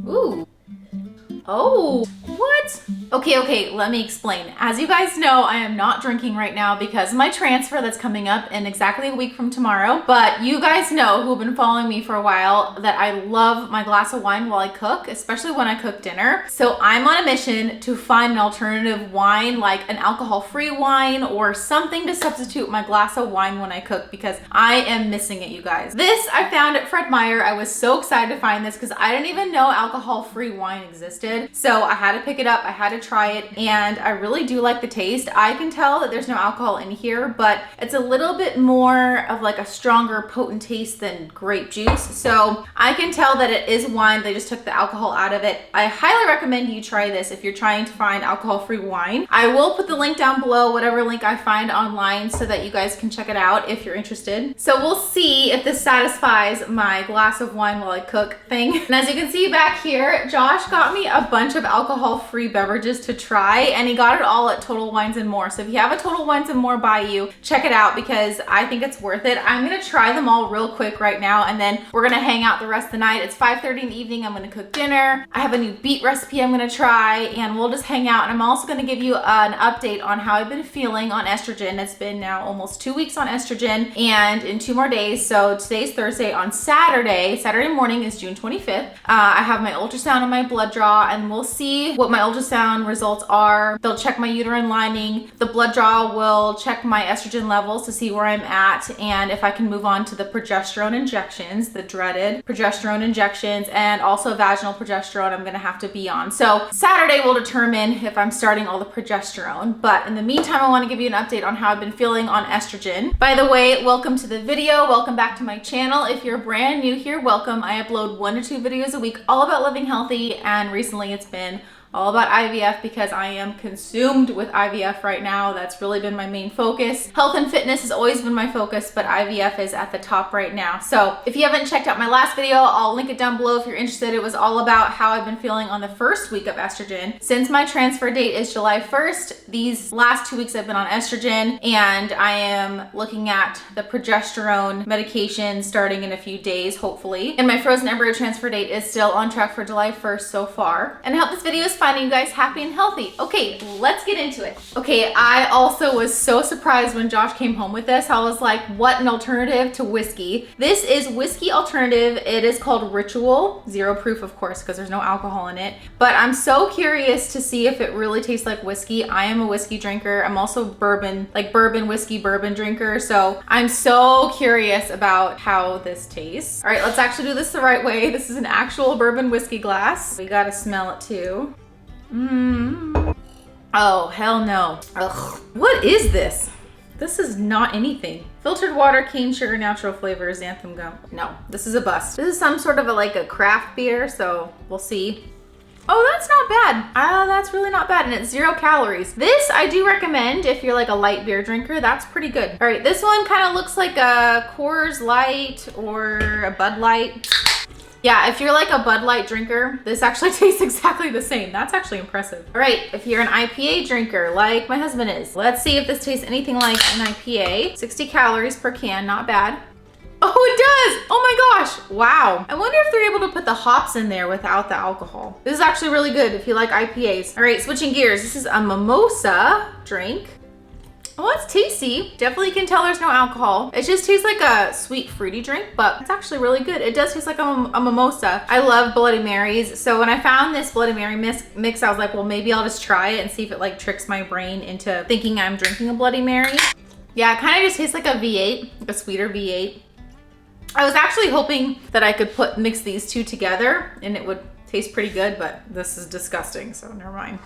Ooh. Oh, what? Okay, let me explain. As you guys know, I am not drinking right now because of my transfer that's coming up in exactly a week from tomorrow. But you guys know, who have been following me for a while, that I love my glass of wine while I cook, especially when I cook dinner. So I'm on a mission to find an alternative wine, like an alcohol-free wine or something to substitute my glass of wine when I cook, because I am missing it, you guys. This I found at Fred Meyer. I was so excited to find this because I didn't even know alcohol-free wine existed. So I had to pick it up, I had to try it, and I really do like the taste. I can tell that there's no alcohol in here, but it's a little bit more of like a stronger, potent taste than grape juice. So I can tell that it is wine. They just took the alcohol out of it. I highly recommend you try this if you're trying to find alcohol-free wine. I will put the link down below, whatever link I find online, so that you guys can check it out if you're interested. So we'll see if this satisfies my glass of wine while I cook thing. And as you can see back here, Josh got me a bunch of alcohol-free beverages to try, and he got it all at Total Wines and More. So if you have a Total Wines and More by you, check it out because I think it's worth it. I'm gonna try them all real quick right now, and then we're gonna hang out the rest of the night. It's 5:30 in the evening. I'm gonna cook dinner. I have a new beet recipe I'm gonna try, and we'll just hang out. And I'm also gonna give you an update on how I've been feeling on estrogen. It's been now almost 2 weeks on estrogen, and in 2 more days. So today's Thursday. On Saturday morning is June 25th. I have my ultrasound and my blood draw, and we'll see what my ultrasound results are. They'll check my uterine lining. The blood draw will check my estrogen levels to see where I'm at and if I can move on to the progesterone injections, the dreaded progesterone injections, and also vaginal progesterone I'm gonna have to be on. So Saturday will determine if I'm starting all the progesterone. But in the meantime, I wanna give you an update on how I've been feeling on estrogen. By the way, welcome to the video. Welcome back to my channel. If you're brand new here, welcome. I upload 1 to 2 videos a week all about living healthy, and recently it's been all about IVF because I am consumed with IVF right now. That's really been my main focus. Health and fitness has always been my focus, but IVF is at the top right now. So if you haven't checked out my last video, I'll link it down below if you're interested. It was all about how I've been feeling on the first week of estrogen. Since my transfer date is July 1st, these last 2 weeks I've been on estrogen, and I am looking at the progesterone medication starting in a few days, hopefully. And my frozen embryo transfer date is still on track for July 1st so far. And I hope this video is finding you guys happy and healthy. Okay, let's get into it. Okay, I also was so surprised when Josh came home with this. I was like, what an alternative to whiskey. This is whiskey alternative. It is called Ritual. 0 proof, of course, because there's no alcohol in it. But I'm so curious to see if it really tastes like whiskey. I am a whiskey drinker. I'm also bourbon whiskey drinker. So I'm so curious about how this tastes. All right, let's actually do this the right way. This is an actual bourbon whiskey glass. We gotta smell it too. Oh, hell no. Ugh. What is this? This is not anything. Filtered water, cane sugar, natural flavors, xanthan gum. No, this is a bust. This is some sort of like a craft beer, so we'll see. Oh, that's not bad. That's really not bad, and it's 0 calories. This I do recommend if you're like a light beer drinker. That's pretty good. All right, this one kind of looks like a Coors Light or a Bud Light. Yeah, if you're like a Bud Light drinker, this actually tastes exactly the same. That's actually impressive. All right, if you're an IPA drinker, like my husband is, let's see if this tastes anything like an IPA. 60 calories per can, not bad. Oh, it does! Oh my gosh, wow. I wonder if they're able to put the hops in there without the alcohol. This is actually really good if you like IPAs. All right, switching gears. This is a mimosa drink. Oh, it's tasty. Definitely can tell there's no alcohol. It just tastes like a sweet fruity drink, but it's actually really good. It does taste like a mimosa. I love Bloody Marys. So when I found this Bloody Mary mix, I was like, well, maybe I'll just try it and see if it like tricks my brain into thinking I'm drinking a Bloody Mary. Yeah, it kind of just tastes like a V8, like a sweeter V8. I was actually hoping that I could mix these two together and it would taste pretty good, but this is disgusting, so never mind.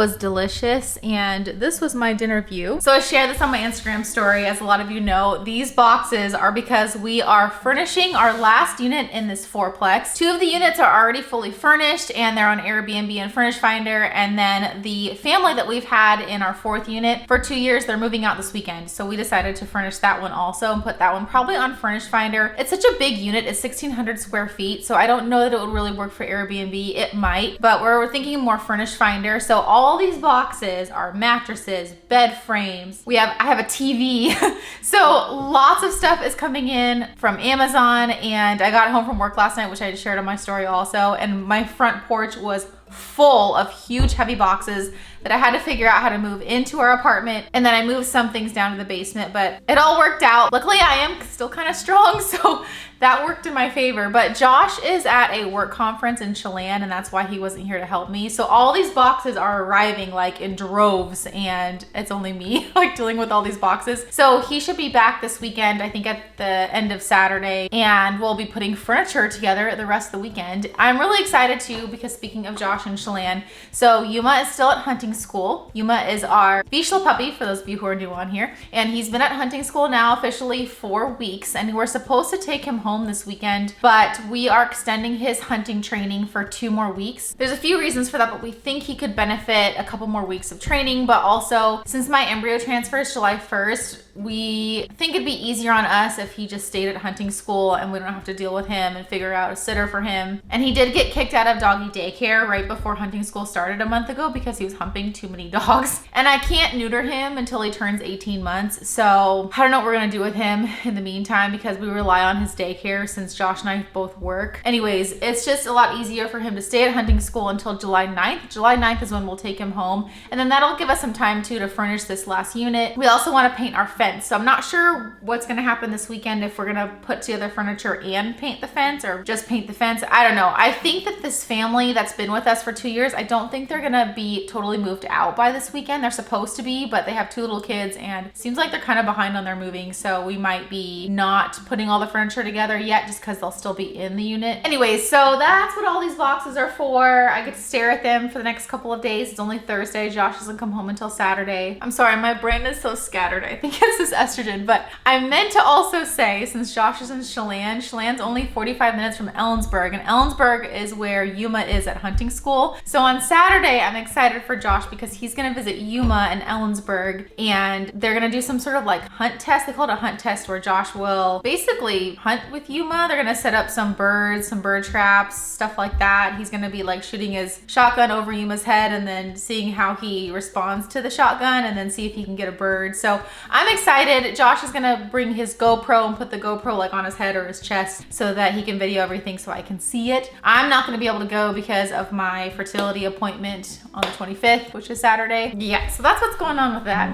was delicious, and this was my dinner view. So I shared this on my Instagram story. As a lot of you know, these boxes are because we are furnishing our last unit in this fourplex. 2 of the units are already fully furnished and they're on Airbnb and Furnish Finder, and then the family that we've had in our 4th unit for 2 years, they're moving out this weekend. So we decided to furnish that one also and put that one probably on Furnish Finder. It's such a big unit, it's 1,600 square feet, so I don't know that it would really work for Airbnb. It might, but we're thinking more Furnish Finder. So all these boxes are mattresses, bed frames. I have a TV. So lots of stuff is coming in from Amazon, and I got home from work last night, which I shared on my story also, and my front porch was full of huge heavy boxes that I had to figure out how to move into our apartment. And then I moved some things down to the basement, but it all worked out. Luckily I am still kind of strong, so that worked in my favor. But Josh is at a work conference in Chelan, and that's why he wasn't here to help me. So all these boxes are arriving like in droves, and it's only me like dealing with all these boxes. So he should be back this weekend, I think at the end of Saturday, and we'll be putting furniture together the rest of the weekend. I'm really excited too, because speaking of Josh and Chelan, so Yuma is still at hunting school. Yuma is our Vishal puppy, for those of you who are new on here, and he's been at hunting school now officially 4 weeks, and we're supposed to take him home this weekend, but we are extending his hunting training for 2 more weeks. There's a few reasons for that, but we think he could benefit a couple more weeks of training, but also since my embryo transfer is July 1st, we think it'd be easier on us if he just stayed at hunting school and we don't have to deal with him and figure out a sitter for him. And he did get kicked out of doggy daycare right before hunting school started a month ago because he was humping too many dogs. And I can't neuter him until he turns 18 months. So I don't know what we're gonna do with him in the meantime, because we rely on his daycare since Josh and I both work. Anyways, it's just a lot easier for him to stay at hunting school until July 9th. July 9th is when we'll take him home. And then that'll give us some time too to furnish this last unit. We also wanna paint our fence. So I'm not sure what's gonna happen this weekend, if we're gonna put together furniture and paint the fence or just paint the fence. I don't know. I think that this family that's been with us for 2 years, I don't think they're gonna be totally moved out by this weekend. They're supposed to be, but they have 2 little kids and it seems like they're kind of behind on their moving. So we might be not putting all the furniture together yet just because they'll still be in the unit. Anyways, so that's what all these boxes are for. I get to stare at them for the next couple of days. It's only Thursday. Josh doesn't come home until Saturday. I'm sorry, my brain is so scattered. I think it's this estrogen, but I meant to also say, since Josh is in Chelan, Chelan's only 45 minutes from Ellensburg, and Ellensburg is where Yuma is at hunting school. So on Saturday, I'm excited for Josh because he's gonna visit Yuma and Ellensburg, and they're gonna do some sort of like hunt test. They call it a hunt test, where Josh will basically hunt with Yuma. They're gonna set up some birds, some bird traps, stuff like that. He's gonna be like shooting his shotgun over Yuma's head and then seeing how he responds to the shotgun, and then see if he can get a bird. So I'm excited. Josh is gonna bring his GoPro and put the GoPro like on his head or his chest so that he can video everything so I can see it. I'm not gonna be able to go because of my fertility appointment on the 25th, which is Saturday. Yeah, so that's what's going on with that.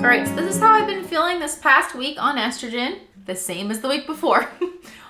All right, so this is how I've been feeling this past week on estrogen, the same as the week before.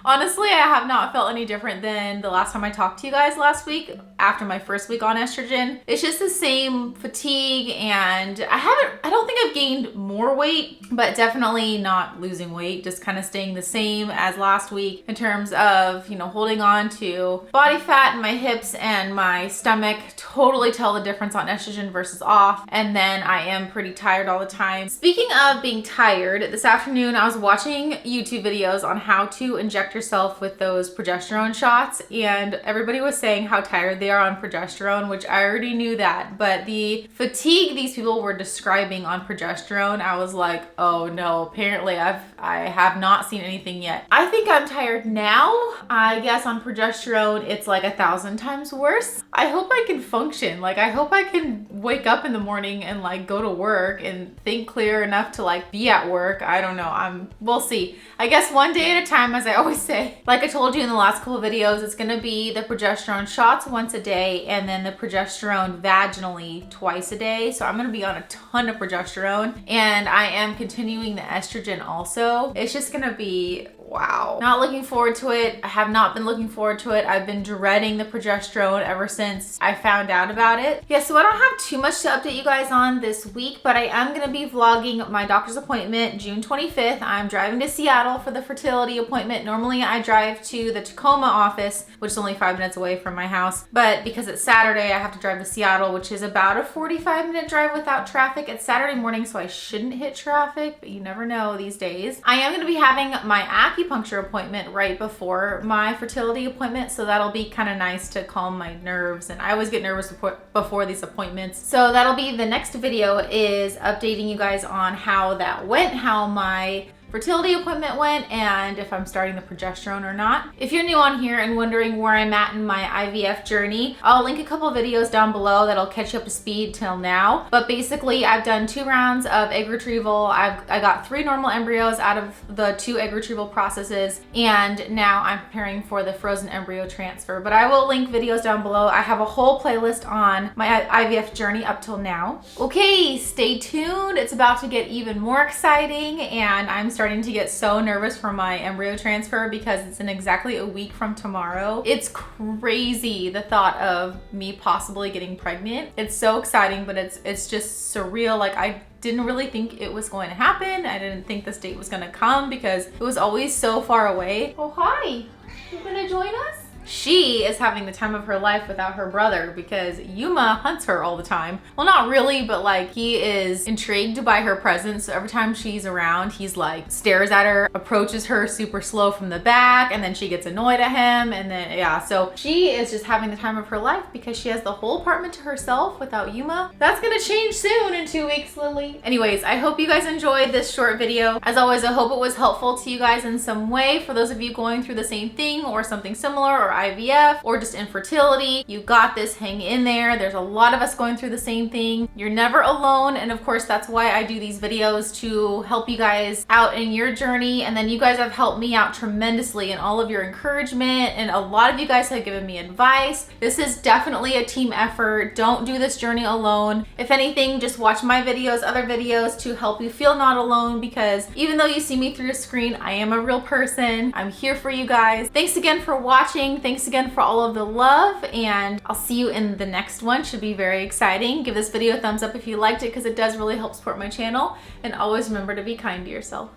Honestly, I have not felt any different than the last time I talked to you guys last week after my first week on estrogen. It's just the same fatigue, and I don't think I've gained more weight, but definitely not losing weight, just kind of staying the same as last week in terms of, you know, holding on to body fat in my hips and my stomach. Totally tell the difference on estrogen versus off. And then I am pretty tired all the time. Speaking of being tired, this afternoon I was watching YouTube videos on how to inject yourself with those progesterone shots, and everybody was saying how tired they are on progesterone, which I already knew that, but the fatigue these people were describing on progesterone, I was like, oh no, apparently I have not seen anything yet. I think I'm tired now. I guess on progesterone it's like 1,000 times worse. I hope I can function. Like, I hope I can wake up in the morning and like go to work and think clear enough to like be at work. I don't know. We'll see. I guess one day at a time, as I always say. Like I told you in the last couple of videos, it's gonna be the progesterone shots once a day and then the progesterone vaginally twice a day. So I'm gonna be on a ton of progesterone, and I am continuing the estrogen also. It's just gonna be wow. Not looking forward to it. I have not been looking forward to it. I've been dreading the progesterone ever since I found out about it. Yeah, so I don't have too much to update you guys on this week, but I am gonna be vlogging my doctor's appointment June 25th. I'm driving to Seattle for the fertility appointment. Normally I drive to the Tacoma office, which is only 5 minutes away from my house, but because it's Saturday, I have to drive to Seattle, which is about a 45-minute drive without traffic. It's Saturday morning, so I shouldn't hit traffic, but you never know these days. I am gonna be having my acupuncture appointment right before my fertility appointment, so that'll be kind of nice to calm my nerves, and I always get nervous before these appointments. So that'll be the next video, is updating you guys on how that went, how my fertility appointment went, and if I'm starting the progesterone or not. If you're new on here and wondering where I'm at in my IVF journey, I'll link a couple videos down below that'll catch you up to speed till now. But basically, I've done 2 rounds of egg retrieval. I got 3 normal embryos out of the 2 egg retrieval processes, and now I'm preparing for the frozen embryo transfer. But I will link videos down below. I have a whole playlist on my IVF journey up till now. Okay, stay tuned. It's about to get even more exciting, and I'm starting to get so nervous for my embryo transfer because it's in exactly a week from tomorrow. It's crazy, the thought of me possibly getting pregnant. It's so exciting, but it's just surreal. Like, I didn't really think it was going to happen. I didn't think this date was gonna come because it was always so far away. Oh, hi. You gonna join us? She is having the time of her life without her brother because Yuma hunts her all the time. Well, not really, but like, he is intrigued by her presence. So every time she's around, he's like stares at her, approaches her super slow from the back, and then she gets annoyed at him. And then, yeah, so she is just having the time of her life because she has the whole apartment to herself without Yuma. That's gonna change soon in 2 weeks, Lily. Anyways, I hope you guys enjoyed this short video. As always, I hope it was helpful to you guys in some way. For those of you going through the same thing or something similar, or IVF, or just infertility, you got this, hang in there. There's a lot of us going through the same thing. You're never alone, and of course that's why I do these videos, to help you guys out in your journey. And then you guys have helped me out tremendously in all of your encouragement, and a lot of you guys have given me advice. This is definitely a team effort. Don't do this journey alone. If anything, just watch my videos, other videos, to help you feel not alone, because even though you see me through a screen, I am a real person. I'm here for you guys. Thanks again for watching. Thanks again for all of the love, and I'll see you in the next one. Should be very exciting. Give this video a thumbs up if you liked it, because it does really help support my channel, and always remember to be kind to yourself.